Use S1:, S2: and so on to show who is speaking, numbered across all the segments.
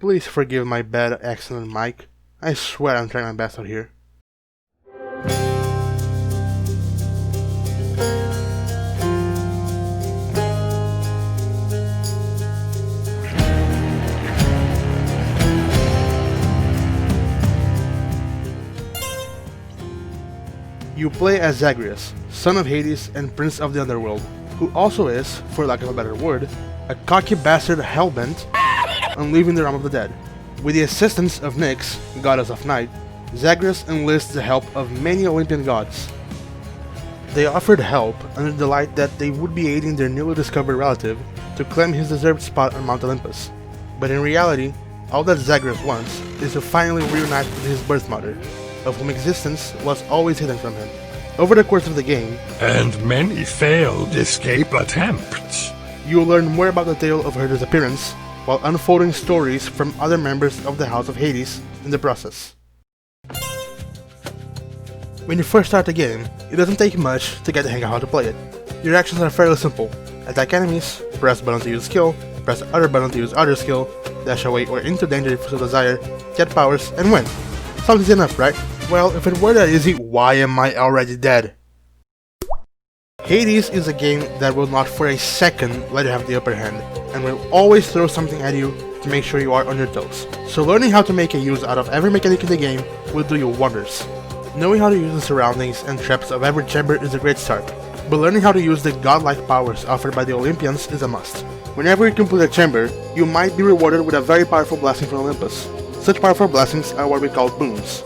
S1: Please forgive my bad accent and mic. I swear I'm trying my best out here. You play as Zagreus, son of Hades and prince of the underworld, who also is, for lack of a better word, a cocky bastard hellbent on leaving the realm of the dead. With the assistance of Nyx, goddess of night, Zagreus enlists the help of many Olympian gods. They offered help under the light that they would be aiding their newly discovered relative to claim his deserved spot on Mount Olympus. But in reality, all that Zagreus wants is to finally reunite with his birth mother, of whom existence was always hidden from him. Over the course of the game,
S2: and many failed escape attempts,
S1: you'll learn more about the tale of her disappearance, while unfolding stories from other members of the House of Hades in the process. When you first start the game, it doesn't take much to get the hang of how to play it. Your actions are fairly simple. Attack enemies, press button to use skill, press other button to use other skill, dash away or into danger if you so desire, get powers, and win. Sounds easy enough, right? Well, if it were that easy, why am I already dead? Hades is a game that will not for a second let you have the upper hand, and will always throw something at you to make sure you are on your toes. So learning how to make a use out of every mechanic in the game will do you wonders. Knowing how to use the surroundings and traps of every chamber is a great start, but learning how to use the godlike powers offered by the Olympians is a must. Whenever you complete a chamber, you might be rewarded with a very powerful blessing from Olympus. Such powerful blessings are what we call boons.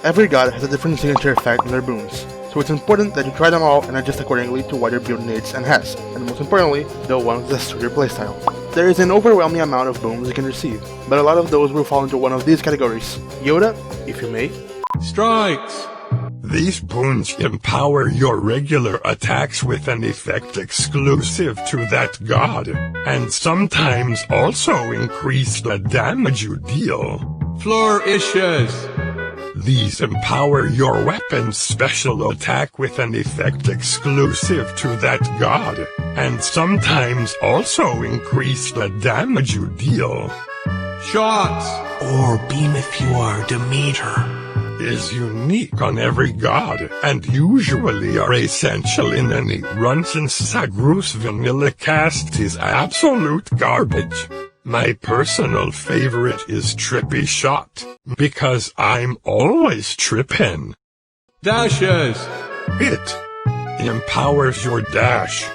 S1: Every god has a different signature effect on their boons, so it's important that you try them all and adjust accordingly to what your build needs and has, and most importantly, the ones that suit your playstyle. There is an overwhelming amount of boons you can receive, but a lot of those will fall into one of these categories. Yoda, if you may.
S3: Strikes!
S2: These boons empower your regular attacks with an effect exclusive to that god, and sometimes also increase the damage you deal.
S3: Flourishes!
S2: These empower your weapon's special attack with an effect exclusive to that god, and sometimes also increase the damage you deal.
S3: Shots!
S4: Or beam if you are Demeter.
S2: Is unique on every god, and usually are essential in any run since Zagreus Vanilla Cast is absolute garbage. My personal favorite is Trippy Shot, because I'm always trippin'.
S3: Dashes!
S2: It empowers your dash.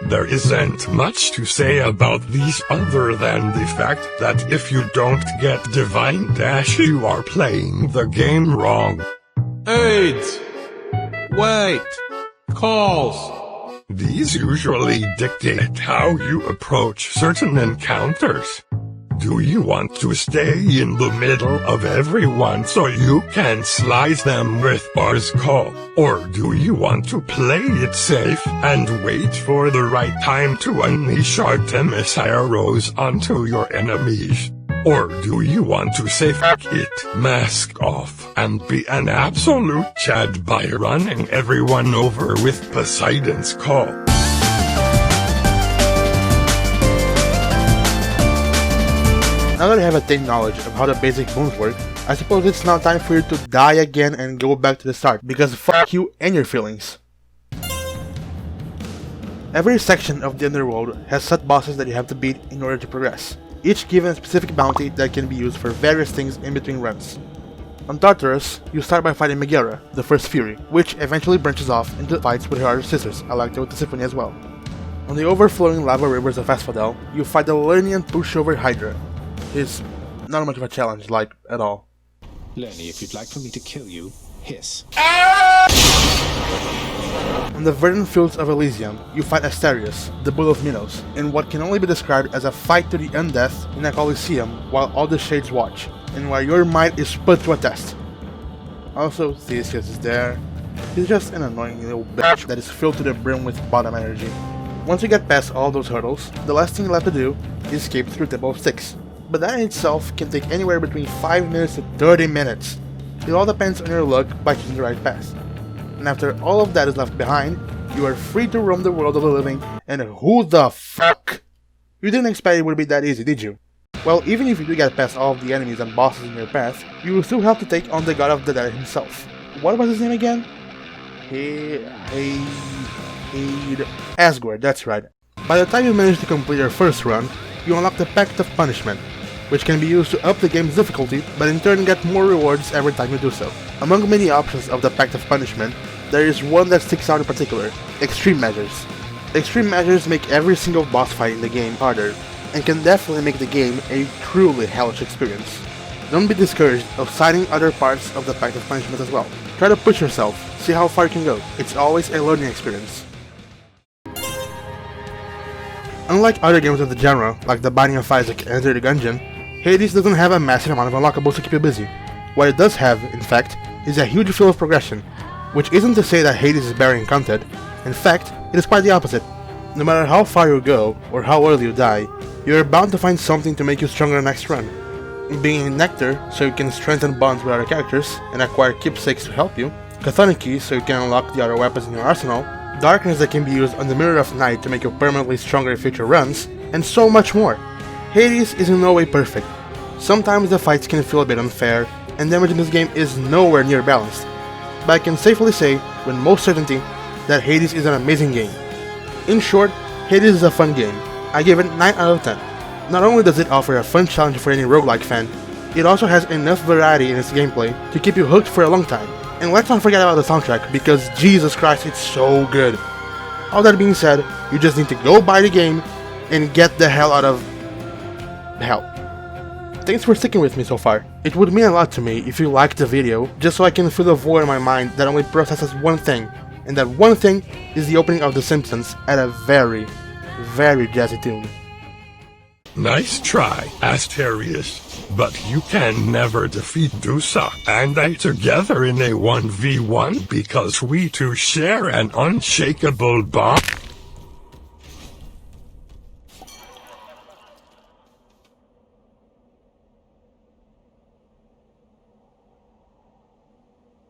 S2: There isn't much to say about these other than the fact that if you don't get Divine Dash you are playing the game wrong.
S3: Aids! Wait! Calls!
S2: These usually dictate how you approach certain encounters. Do you want to stay in the middle of everyone so you can slice them with Bar's Call? Or do you want to play it safe and wait for the right time to unleash Artemis arrows onto your enemies? Or do you want to say fuck it, mask off, and be an absolute Chad by running everyone over with Poseidon's Call?
S1: Now that you have attained knowledge of how the basic boons work, I suppose it's now time for you to die again and go back to the start, because fuck you and your feelings. Every section of the underworld has set bosses that you have to beat in order to progress, each given a specific bounty that can be used for various things in between runs. On Tartarus, you start by fighting Megara, the first Fury, which eventually branches off into fights with her other sisters, Alacta and Tisiphone as well. On the overflowing lava rivers of Asphodel, you fight the Lernian pushover Hydra. Is not much of a challenge, like, at all.
S5: Lenny, if you'd like for me to kill you, hiss.
S1: On the verdant fields of Elysium, you fight Asterius, the Bull of Minos, in what can only be described as a fight to the undeath in a Colosseum while all the shades watch, and where your might is put to a test. Also, Theseus is there. He's just an annoying little bitch that is filled to the brim with bottom energy. Once you get past all those hurdles, the last thing left to do is escape through Temple of Styx. But that in itself can take anywhere between 5 minutes to 30 minutes. It all depends on your luck by choosing the right path. And after all of that is left behind, you are free to roam the world of the living, and who the fuck? You didn't expect it would be that easy, did you? Well, even if you do get past all of the enemies and bosses in your path, you will still have to take on the God of the Dead himself. What was his name again? Asgore, that's right. By the time you manage to complete your first run, you unlock the Pact of Punishment, which can be used to up the game's difficulty, but in turn get more rewards every time you do so. Among many options of the Pact of Punishment, there is one that sticks out in particular: Extreme Measures. Extreme Measures make every single boss fight in the game harder, and can definitely make the game a truly hellish experience. Don't be discouraged of citing other parts of the Pact of Punishment as well. Try to push yourself, see how far you can go. It's always a learning experience. Unlike other games of the genre, like The Binding of Isaac and Enter the Gungeon, Hades doesn't have a massive amount of unlockables to keep you busy. What it does have, in fact, is a huge feel of progression, which isn't to say that Hades is barren content. In fact, it is quite the opposite. No matter how far you go, or how early you die, you are bound to find something to make you stronger next run. Being a Nectar, so you can strengthen bonds with other characters, and acquire keepsakes to help you, Chthonic Keys, so you can unlock the other weapons in your arsenal, Darkness that can be used on the Mirror of Night to make you permanently stronger in future runs, and so much more. Hades is in no way perfect. Sometimes the fights can feel a bit unfair, and damage in this game is nowhere near balanced, but I can safely say, with most certainty, that Hades is an amazing game. In short, Hades is a fun game. I give it 9 out of 10. Not only does it offer a fun challenge for any roguelike fan, it also has enough variety in its gameplay to keep you hooked for a long time. And let's not forget about the soundtrack, because Jesus Christ, it's so good. All that being said, you just need to go buy the game and get the hell out of hell. Thanks for sticking with me so far. It would mean a lot to me if you liked the video, just so I can fill the void in my mind that only processes one thing, and that one thing is the opening of The Simpsons at a very, very jazzy tune.
S2: Nice try, Asterius. But you can never defeat Dusa and I together in a 1v1 because we two share an unshakable bond.